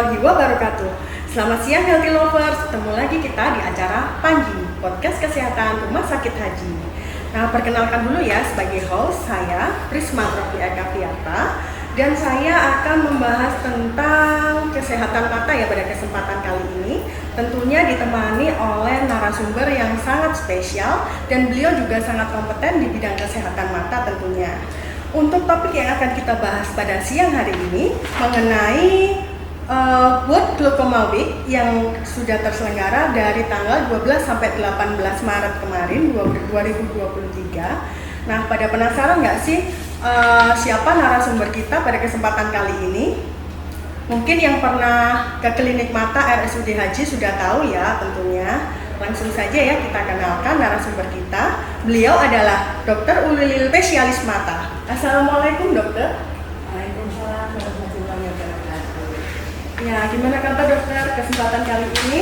warahmatullahi wabarakatuh. Selamat siang Healthy Lovers, ketemu lagi kita di acara Panji, Podcast Kesehatan Rumah Sakit Haji. Nah, perkenalkan dulu ya, sebagai host saya Prisma Trofi Ekapiata, dan saya akan membahas tentang kesehatan mata ya pada kesempatan kali ini. Tentunya ditemani oleh narasumber yang sangat spesial dan beliau juga sangat kompeten di bidang kesehatan mata tentunya. Untuk topik yang akan kita bahas pada siang hari ini mengenai World Glaucoma Week yang sudah terselenggara dari tanggal 12 sampai 18 Maret kemarin 2023. Nah, pada penasaran nggak sih siapa narasumber kita pada kesempatan kali ini? Mungkin yang pernah ke klinik mata RSUD Haji sudah tahu ya tentunya. Langsung saja ya kita kenalkan narasumber kita. Beliau adalah Dr. Ulil, spesialis mata. Assalamualaikum dokter. Waalaikumsalam warahmatullahi wabarakatuh. Ya, gimana kabar dokter? Kesempatan kali ini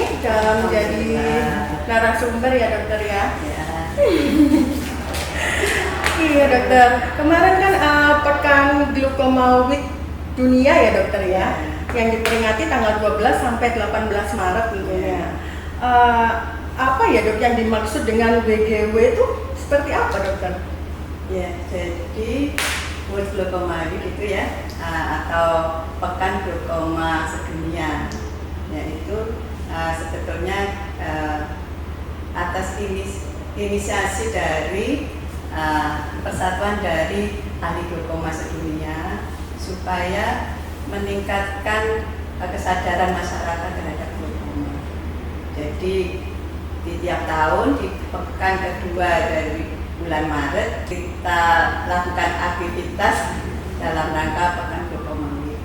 menjadi narasumber ya dokter ya. Iya dokter. Kemarin kan pekan Glaucoma Week dunia ya dokter ya, yang diperingati tanggal 12 sampai 18 Maret tentunya. Apa ya dok yang dimaksud dengan WGW itu seperti apa dokter? Ya, jadi World Glaucoma Week itu ya, atau Pekan Glaucoma Sedunia, yaitu sebetulnya atas inisiasi dari persatuan dari ahli glaukoma sedunia supaya meningkatkan kesadaran masyarakat terhadap glaukoma. Jadi di tiap tahun di pekan kedua dari bulan Maret kita lakukan aktivitas dalam rangka Pekan Glaucoma Week.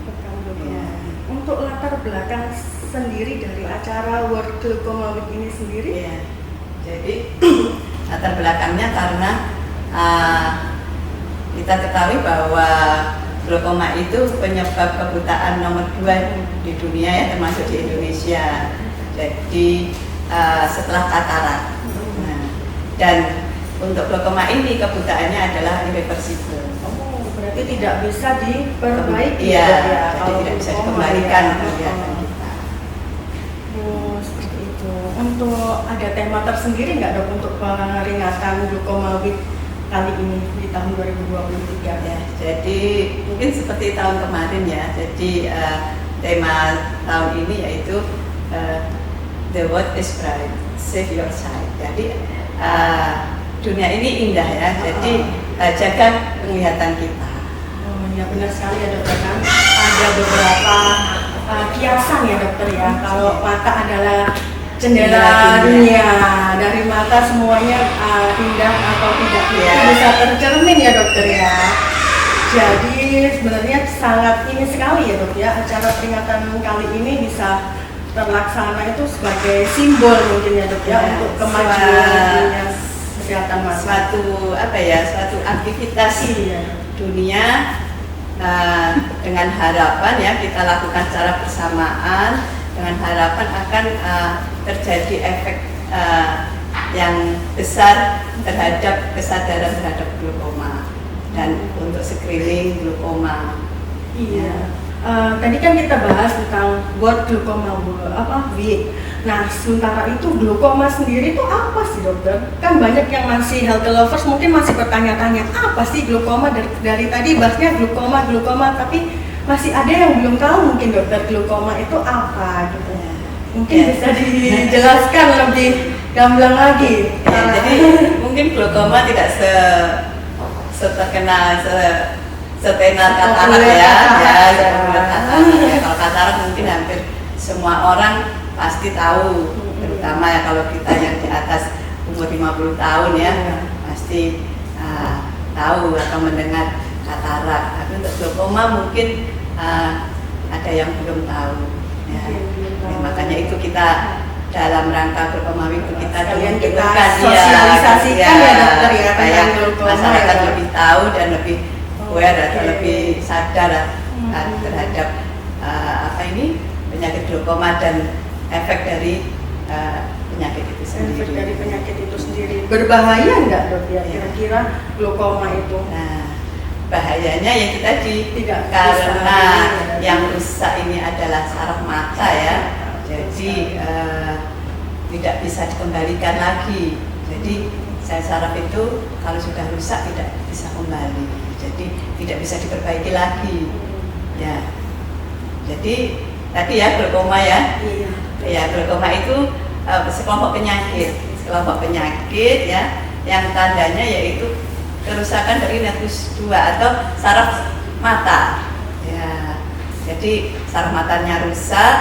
Ya. Untuk latar belakang sendiri dari acara World Glaucoma Week ini sendiri? Ya. Jadi latar belakangnya karena kita ketahui bahwa glaukoma itu penyebab kebutaan nomor 2 di dunia ya, termasuk di Indonesia. Jadi setelah katarak. Nah, dan untuk glaukoma ini kebutaannya adalah irreversible. Oh, berarti tidak bisa diperbaiki ya? Kalau tidak bisa dikembalikan penglihatan kita. Oh, seperti itu. Untuk ada tema tersendiri nggak dok untuk peringatan Glaucoma Week kali ini di tahun 2023 ya? Jadi mungkin seperti tahun kemarin ya. Jadi tema tahun ini yaitu The World is Bright, Save Your Sight. Jadi dunia ini indah ya, jadi jaga penglihatan kita. Oh ya benar sekali ya dokter, kan ada beberapa kiasan ya dokter ya. Kalau mata adalah jendela dunia, dari mata semuanya indah atau tidak itu bisa tercermin ya dokter ya. Jadi sebenarnya sangat ini sekali ya dok ya, acara peringatan kali ini bisa terlaksana itu sebagai simbol mungkin ya dok ya, untuk kemajuan dunia kesehatan mata. Suatu aktivitas dunia dengan harapan ya kita lakukan secara bersamaan dengan harapan akan terjadi efek yang besar terhadap kesadaran terhadap glaukoma dan untuk screening glaukoma. Iya. Tadi kan kita bahas tentang World Glaucoma Week. Nah, sementara itu glaukoma sendiri itu apa sih dokter? Kan banyak yang masih healthy lovers mungkin masih bertanya-tanya apa sih glaukoma, dari tadi bahasnya glaukoma, tapi masih ada yang belum tahu mungkin dokter glaukoma itu apa gitu. Mungkin bisa dijelaskan lebih gamblang lagi. Jadi mungkin glaukoma tidak terkenal setenar katarak ya. Kalau katarak mungkin hampir semua orang pasti tahu, terutama ya kalau kita yang di atas umur 50 tahun ya, pasti tahu atau mendengar katarak. Tapi untuk glaukoma mungkin ada yang belum tahu. Ya. Makanya itu kita dalam rangka Glaucoma Week kita sosialisasikan ya dokter ya, supaya masyarakat lebih tahu dan lebih aware atau lebih sadar terhadap penyakit glaukoma dan efek dari penyakit itu sendiri. Berbahaya nggak dok ya kira-kira glaukoma itu? Nah, bahayanya yang kita Tidak karena bisa. yang rusak ini adalah saraf mata ya, jadi tidak bisa dikembalikan lagi. Jadi sel saraf itu kalau sudah rusak tidak bisa kembali, jadi tidak bisa diperbaiki lagi ya. Jadi tadi ya glaukoma ya, Iya. ya glaukoma itu sekelompok penyakit ya, yang tandanya yaitu kerusakan dari nervus 2 atau saraf mata ya. Jadi saraf matanya rusak,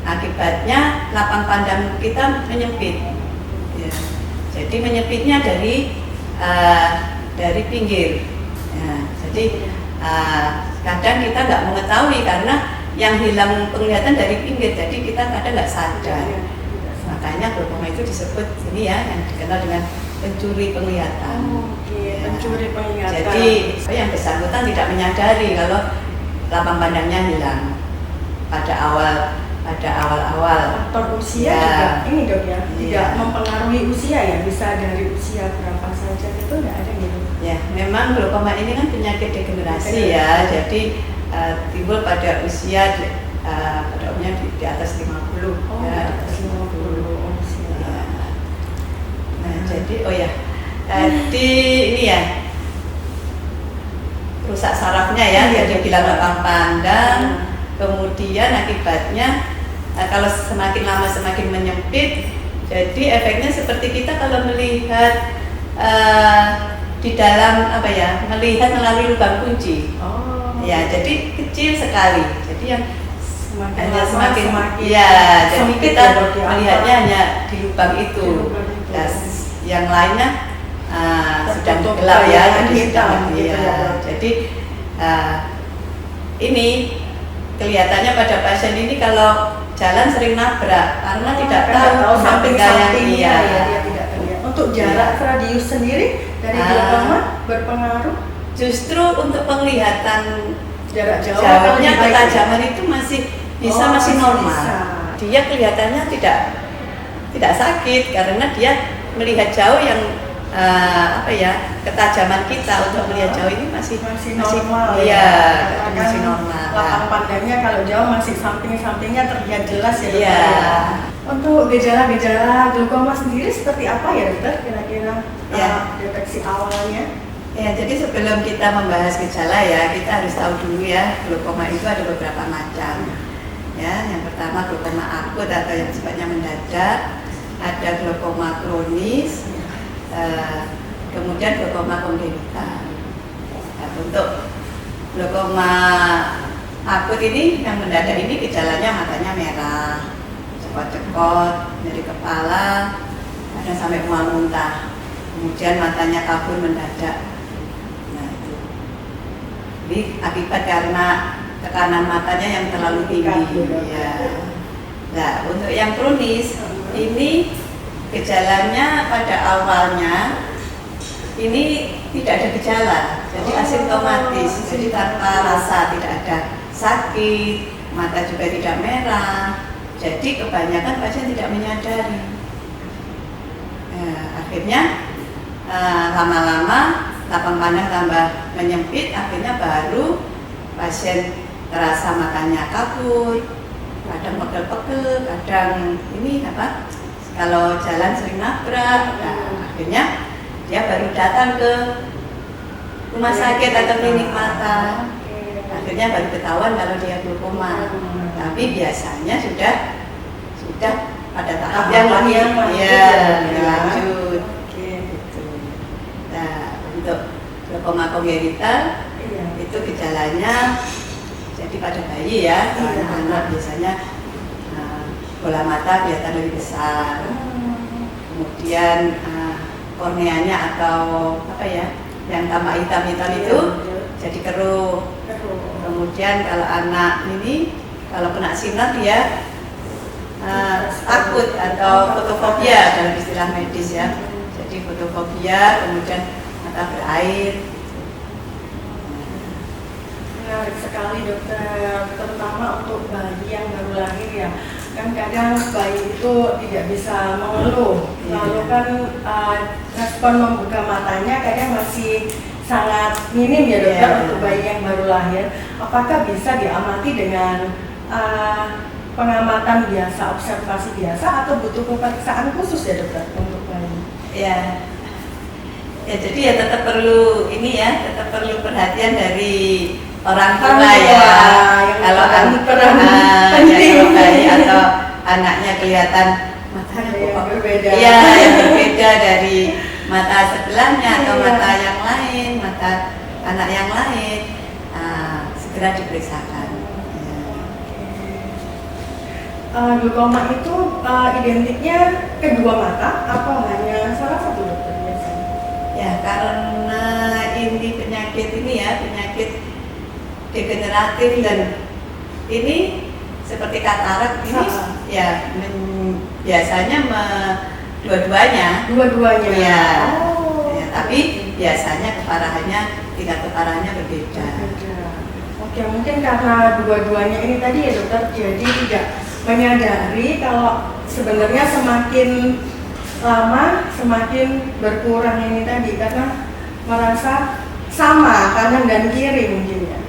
akibatnya lapang pandang kita menyempit ya. Jadi menyempitnya dari pinggir ya. Jadi kadang kita nggak mengetahui karena yang hilang penglihatan dari pinggir, jadi kita kadang nggak sadar. Makanya glaukoma itu disebut ini ya, yang dikenal dengan pencuri penglihatan. Oke, pencuri penglihatan. Jadi yang bersangkutan tidak menyadari kalau lapang pandangnya hilang pada awal-awal. Faktor usia Ya. juga ini dok ya, tidak Iya. mempengaruhi usia ya, bisa dari usia berapa saja itu nggak ada gitu. Ya, memang glaukoma ini kan penyakit degenerasi ya, jadi timbul pada usia pada umumnya di atas 50 Oh, ya. di atas 50 usia. Ya. Nah, jadi tadi ini ya rusak sarafnya ya, Iya, jadi iya. hilang lapang pandang, kemudian akibatnya kalau semakin lama semakin menyempit, jadi efeknya seperti kita kalau melihat di dalam apa ya, melihat melalui lubang kunci. Oh. Ya, jadi kecil sekali. Jadi yang Semakin hanya lama, semakin semakin ya, jadi sempit kita ya, dok, ya. melihatnya hanya di lubang itu. Di lubang itu. Dan yang lainnya sudah Tertutup gelap ya, bayangan jadi hitam sudah gitu ya. ya, dok. Jadi ini kelihatannya pada pasien ini kalau jalan sering nabrak karena tidak tahu samping-sampingnya iya. ya, dia tidak terlihat. Untuk jarak radius sendiri dari glaukoma berpengaruh. Justru untuk penglihatan Jarak jauh jauhnya atau lebih baik? ketajaman itu masih Oh, masih normal. bisa. Dia kelihatannya tidak sakit karena dia melihat jauh yang apa ya, ketajaman kita untuk melihat jauh ini masih normal iya, Karena masih kan normal. lapang pandangnya kalau jauh masih samping-sampingnya terlihat jelas ya dokter. Iya. Untuk gejala-gejala glaukoma sendiri seperti apa ya dokter kira-kira Ya. deteksi awalnya? Ya, jadi sebelum kita membahas gejala ya, kita harus tahu dulu ya, glaukoma itu ada beberapa macam. Ya, yang pertama glaukoma akut atau yang sifatnya mendadak, ada glaukoma kronis, kemudian glaukoma kongenital. Nah, untuk glaukoma akut ini, yang mendadak ini gejalanya matanya merah, cekot-cekot, nyeri kepala, kadang sampai mual muntah. Kemudian matanya kabur mendadak. Nah, itu. Ini akibat karena tekanan matanya yang terlalu tinggi. Ya. Nah, untuk yang kronis ini gejalanya pada awalnya ini tidak ada gejala, jadi asimptomatis, jadi tanpa rasa, tidak ada sakit, mata juga tidak merah. Jadi kebanyakan pasien tidak menyadari. Akhirnya lama-lama lapang pandang tambah menyempit, akhirnya baru pasien terasa matanya kabur, kadang pegel-pegel, kadang ini apa, kalau jalan sering nabrak. Nah, akhirnya dia baru datang ke rumah sakit atau klinik mata, akhirnya baru ketahuan kalau dia glaukoma. Tapi biasanya sudah pada tahap yang lebih lanjut. Gitu. Nah, untuk glaukoma kongenital itu gejalanya jadi pada bayi ya, anak-anak biasanya bola mata kelihatan lebih besar, kemudian korneanya atau apa ya, yang tampak hitam-hitam itu jadi keruh. Kemudian kalau anak ini kalau kena sinar dia takut atau fotofobia dalam istilah medis ya. Jadi fotofobia, kemudian mata berair. Menarik sekali dokter, terutama untuk bayi yang baru lahir ya. Kan kadang bayi itu tidak bisa mengeluh, lalu kan respon membuka matanya kadang masih sangat minim ya dokter Iya. untuk bayi yang baru lahir. Apakah bisa diamati dengan pengamatan biasa, observasi biasa, atau butuh pemeriksaan khusus ya dokter untuk bayi? Ya, jadi ya tetap perlu tetap perlu perhatian dari orang tua ya. Kalau peran kalau bayi atau anaknya kelihatan matanya kok berbeda. Iya, yang berbeda dari mata sebelahnya atau Iya. mata yang lain, mata anak yang lain, segera diperiksakan. Glaukoma itu identiknya kedua mata atau hanya salah satu dokter biasanya? Ya, karena ini penyakit degeneratif dan ini seperti katarak ini ya biasanya dua-duanya. Dua-duanya. Ya. Oh. Ya, tapi biasanya tingkat keparahannya berbeda. Oke, mungkin karena dua-duanya ini tadi ya dokter, jadi tidak menyadari kalau sebenarnya semakin lama semakin berkurang ini tadi karena merasa sama kanan dan kiri mungkin ya.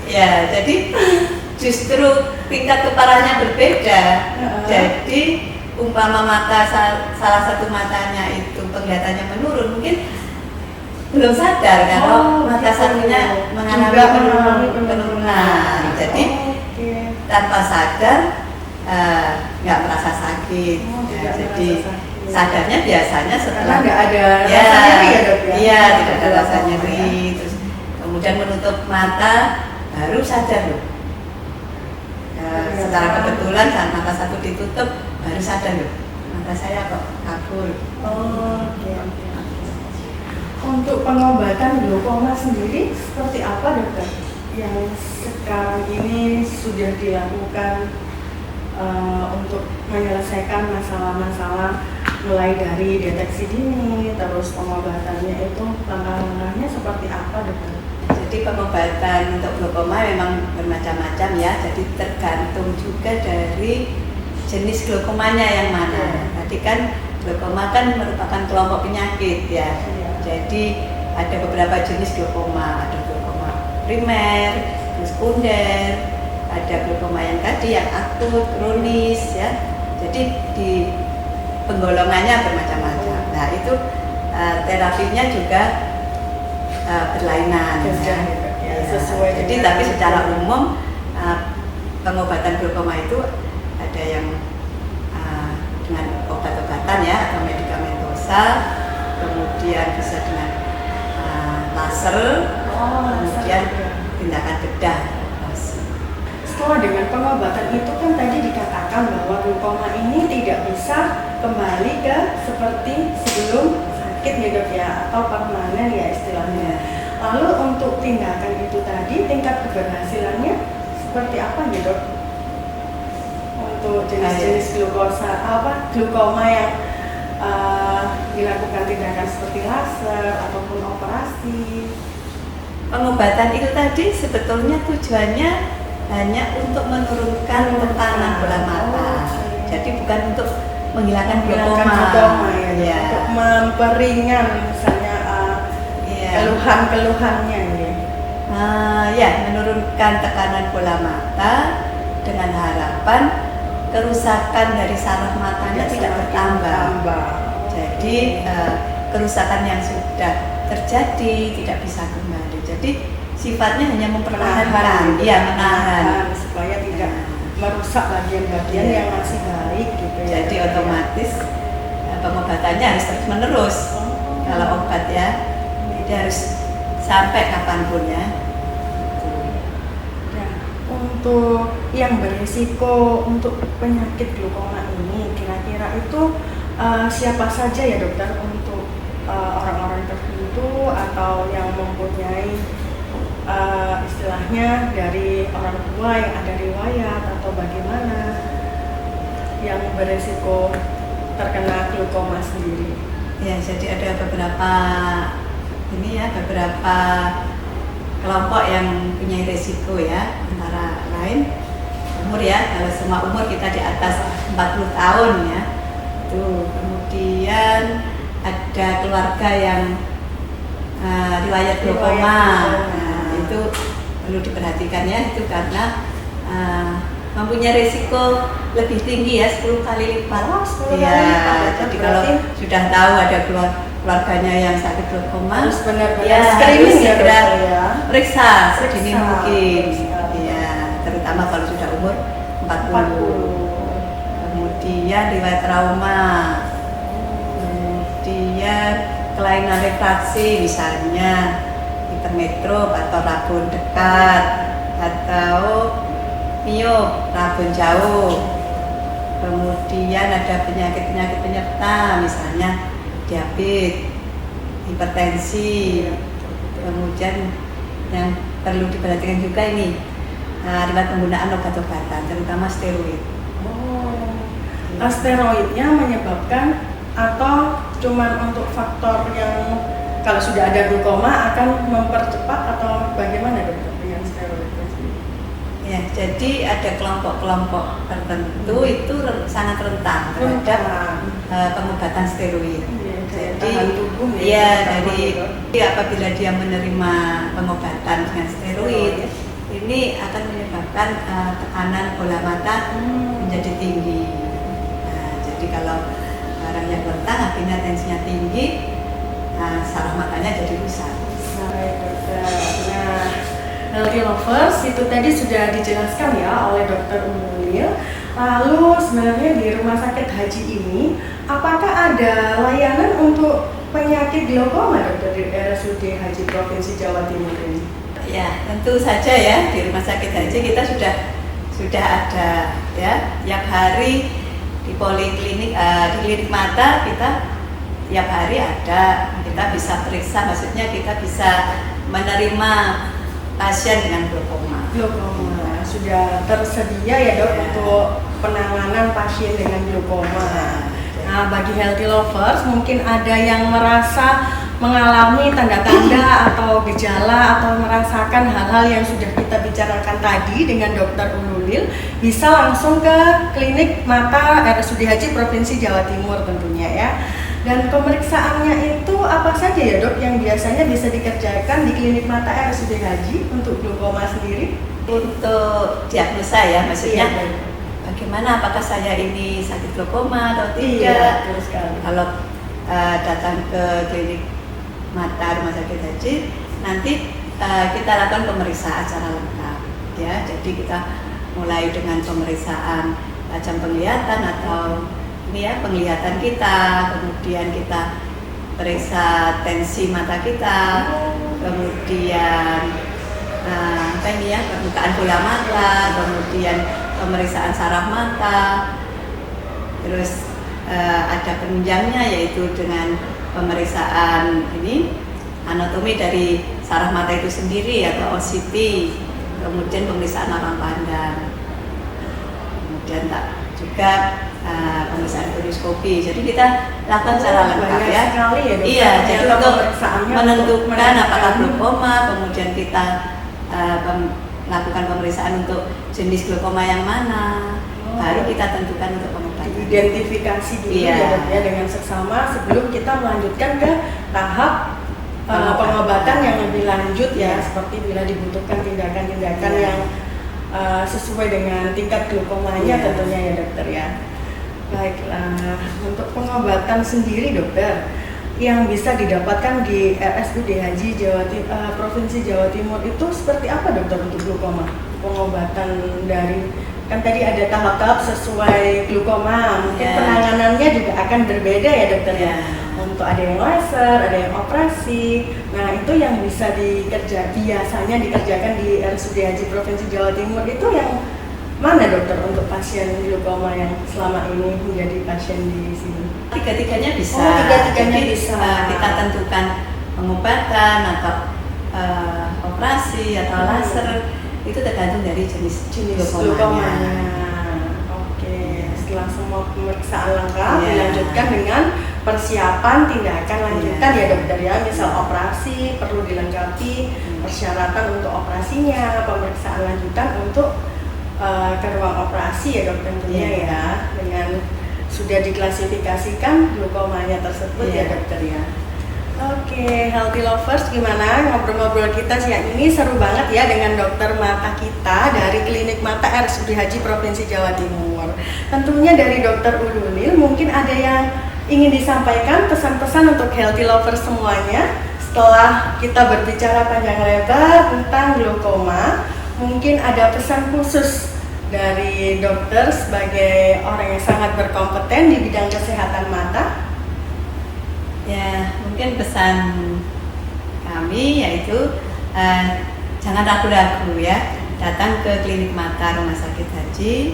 Ya, jadi justru tingkat keparahannya berbeda. Jadi umpama salah satu matanya itu penglihatannya menurun, mungkin belum sadar kalau mata satunya mengalami penurunan. Jadi tanpa sadar nggak merasa sakit. Jadi sadarnya biasanya setelah nggak ada ya, rasa nyeri ya dok ya? Iya, tidak ada rasa nyeri. Terus kemudian menutup mata baru sadar loh. Secara kebetulan saat mata satu ditutup baru sadar loh, mata saya kok kabur. Oke. Untuk pengobatan glaukoma sendiri seperti apa dokter yang sekarang ini sudah dilakukan untuk menyelesaikan masalah-masalah mulai dari deteksi dini, terus pengobatannya itu langkah-langkahnya seperti apa dokter? Jadi pengobatan untuk glaukoma memang bermacam-macam ya, jadi tergantung juga dari jenis glaukomanya yang mana. Tadi kan glaukoma kan merupakan kelompok penyakit ya. Jadi ada beberapa jenis glaukoma, ada glaukoma primer, sekunder, ada glaukoma yang tadi yang akut, kronis ya. Jadi di penggolongannya bermacam-macam. Nah itu terapinya juga berlainan. Sesuai. Jadi tapi secara umum pengobatan glaukoma itu ada yang dengan obat-obatan ya atau medikamentosa, kemudian bisa dengan laser, kemudian tindakan bedah. Setelah dengan pengobatan itu kan tadi dikatakan bahwa glaukoma ini tidak bisa kembali ke seperti sebelum sakit ya dok ya, atau permanen ya istilahnya. Lalu untuk tindakan itu tadi tingkat keberhasilannya seperti apa ya dok? Untuk jenis-jenis glaukoma yang dilakukan tindakan seperti laser ataupun operasi. Pengobatan itu tadi sebetulnya tujuannya hanya untuk menurunkan tekanan bola mata. Jadi bukan untuk menghilangkan glaukoma ya. Untuk memperingan misalnya keluhan-keluhannya ya. Ya, menurunkan tekanan bola mata dengan harapan kerusakan dari saraf matanya tidak bertambah. Jadi kerusakan yang sudah terjadi tidak bisa kembali. Jadi sifatnya hanya mempertahankan, menahan supaya tidak merusak bagian-bagian yang masih baik gitu ya. Jadi otomatis pengobatannya harus terus menerus. Kalau obat ya, jadi harus sampai kapanpun ya. Untuk yang berisiko untuk penyakit glaukoma ini, kira-kira itu siapa saja ya dokter, untuk orang-orang tertentu atau yang mempunyai istilahnya dari orang tua yang ada riwayat atau bagaimana yang berisiko terkena glaukoma sendiri? Ya, jadi ada beberapa kelompok yang punya risiko ya, antara lain umur ya, kalau semua umur kita di atas 40 tahun ya. Tuh, kemudian ada keluarga yang riwayat glaukoma. Nah, itu perlu diperhatikan ya, itu karena mempunyai risiko lebih tinggi ya, 10 kali lipat. Oh, 10 kali Iya, lipat. jadi kalau sudah tahu ada keluarganya yang sakit glaukoma, harus benar-benar ya, screening harus ya, segera dokter ya. periksa sedini Periksa. mungkin. Iya, terutama kalau sudah umur 40. Kemudian riwayat trauma, kemudian kelainan refraksi, misalnya hipermetrop atau rabun dekat, atau miop, rabun jauh. Kemudian ada penyakit-penyakit penyerta, misalnya diabetes, hipertensi. Kemudian yang perlu diperhatikan juga ini riwayat penggunaan obat-obatan, terutama steroid. Steroidnya menyebabkan atau cuman untuk faktor yang kalau sudah ada glaukoma akan mempercepat atau bagaimana dokter dengan steroid? Ya, jadi ada kelompok-kelompok tertentu itu sangat rentan terhadap pengobatan steroid. Jadi apabila dia menerima pengobatan dengan steroid, ini akan menyebabkan tekanan bola mata menjadi tinggi. Nah, jadi kalau orang yang rentan akhirnya tensinya tinggi, saraf matanya jadi rusak. Nah, Healthy Lovers itu tadi sudah dijelaskan ya oleh Dr. Umulil. Lalu sebenarnya di Rumah Sakit Haji ini apakah ada layanan untuk penyakit glaukoma dokter di RSUD Haji Provinsi Jawa Timur ini? Ya, tentu saja ya, di Rumah Sakit Haji kita sudah ada ya, tiap hari di poliklinik, di klinik mata kita tiap hari ada, kita bisa periksa, maksudnya kita bisa menerima pasien dengan glaukoma. Glaukoma sudah tersedia ya dok untuk penanganan pasien dengan glaukoma. Nah, bagi Healthy Lovers mungkin ada yang merasa mengalami tanda-tanda atau gejala atau merasakan hal-hal yang sudah kita bicarakan tadi dengan Dr. Ululil, bisa langsung ke klinik mata RSUD Haji Provinsi Jawa Timur tentunya ya. Dan pemeriksaannya itu apa saja ya dok yang biasanya bisa dikerjakan di klinik mata RSUD Haji untuk glaukoma sendiri? Untuk diagnosa ya, maksudnya Iya, bagaimana, apakah saya ini sakit glaukoma atau tidak? Iya, betul sekali. Kalau datang ke klinik mata Rumah Sakit Haji, nanti kita lakukan pemeriksaan secara lengkap ya. Jadi kita mulai dengan pemeriksaan tajam penglihatan atau ini ya, penglihatan kita, kemudian kita periksa tensi mata kita, kemudian permukaan bola mata, kemudian pemeriksaan saraf mata, terus ada penunjangnya yaitu dengan pemeriksaan ini anatomi dari saraf mata itu sendiri atau OCT, kemudian pemeriksaan lapang pandang, kemudian juga pemeriksaan kolonoskopi. Jadi kita lakukan secara lengkap ya. Sekali ya, iya, jadi untuk menentukan apakah glaukoma, glaukoma, kemudian kita melakukan pemeriksaan untuk jenis glaukoma yang mana, baru kita tentukan untuk pengobatan. Identifikasi dulu ya dengan seksama sebelum kita melanjutkan ke tahap pengobatan yang lebih lanjut ya, seperti bila dibutuhkan tindakan-tindakan yang sesuai dengan tingkat glaukomanya tentunya ya dokter ya. Baiklah, untuk pengobatan sendiri dokter yang bisa didapatkan di RSUD Haji Provinsi Jawa Timur itu seperti apa dokter untuk glaukoma? Pengobatan dari, kan tadi ada tahap-tahap sesuai glaukoma, mungkin penanganannya juga akan berbeda ya dokter ya. Untuk ada yang laser, ada yang operasi. Nah, itu yang bisa biasanya dikerjakan di RSUD Haji Provinsi Jawa Timur itu yang mana dokter untuk pasien glaukoma yang selama ini menjadi pasien di sini? Tiga-tiganya bisa. Tiga-tiganya jadi, bisa. Kita tentukan pengobatan atau operasi atau laser, itu tergantung dari jenis glaukomanya. Oke, setelah semua pemeriksaan lengkap dilanjutkan dengan persiapan tindakan lanjutan ya dokter ya, misal operasi perlu dilengkapi persyaratan untuk operasinya, pemeriksaan lanjutan untuk ke ruang operasi ya dokter tentunya ya, dengan sudah diklasifikasikan glaukomanya tersebut ya dokter ya. Oke, Healthy Lovers, gimana ngobrol-ngobrol kita siang ini? Seru banget ya dengan dokter mata kita dari Klinik Mata RSUD Haji Provinsi Jawa Timur. Tentunya dari Dokter Ululil mungkin ada yang ingin disampaikan pesan-pesan untuk Healthy Lovers semuanya. Setelah kita berbicara panjang lebar tentang glaukoma, mungkin ada pesan khusus dari dokter sebagai orang yang sangat berkompeten di bidang kesehatan mata. Ya, mungkin pesan kami yaitu jangan ragu-ragu ya, datang ke Klinik Mata Rumah Sakit Haji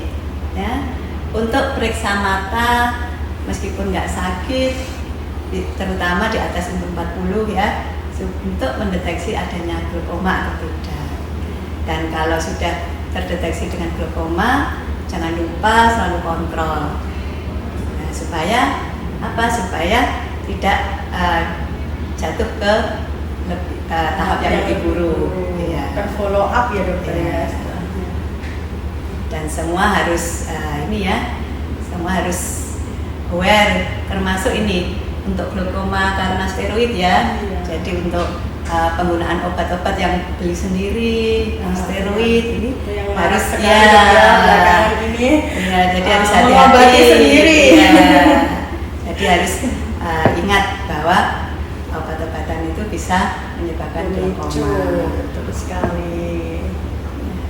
ya, untuk periksa mata meskipun nggak sakit, terutama di atas umur 40 ya, untuk mendeteksi adanya glaukoma atau tidak. Dan kalau sudah terdeteksi dengan glaukoma, jangan lupa selalu kontrol. Nah, supaya tidak jatuh ke tahap yang lebih buruk. Ya. Follow up ya dokter ya. Dan semua harus semua harus aware, termasuk ini untuk glaukoma karena steroid ya. Jadi untuk penggunaan obat-obat yang beli sendiri, steroid ini yang harus jadi harus hati-hati sendiri. Jadi harus ingat bahwa obat-obatan itu bisa menyebabkan glaukoma. Betul sekali.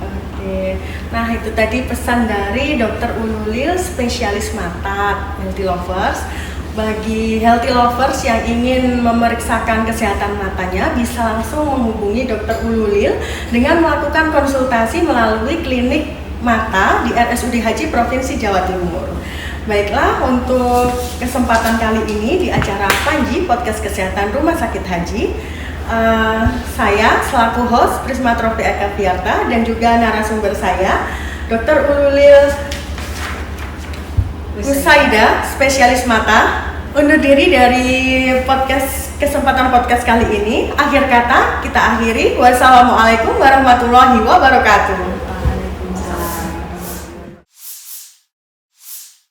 Oke. Nah, itu tadi pesan dari Dokter Ululil, spesialis mata Healthy Lovers. Bagi Healthy Lovers yang ingin memeriksakan kesehatan matanya, bisa langsung menghubungi Dokter Ululil dengan melakukan konsultasi melalui Klinik Mata di RSUD Haji Provinsi Jawa Timur. Baiklah, untuk kesempatan kali ini di acara Panji Podcast Kesehatan Rumah Sakit Haji, saya selaku host Prisma Trofi Ekapiarta dan juga narasumber saya Dr. Ululil Husaida, spesialis mata, undur diri dari kesempatan podcast kali ini. Akhir kata kita akhiri. Wassalamualaikum warahmatullahi wabarakatuh.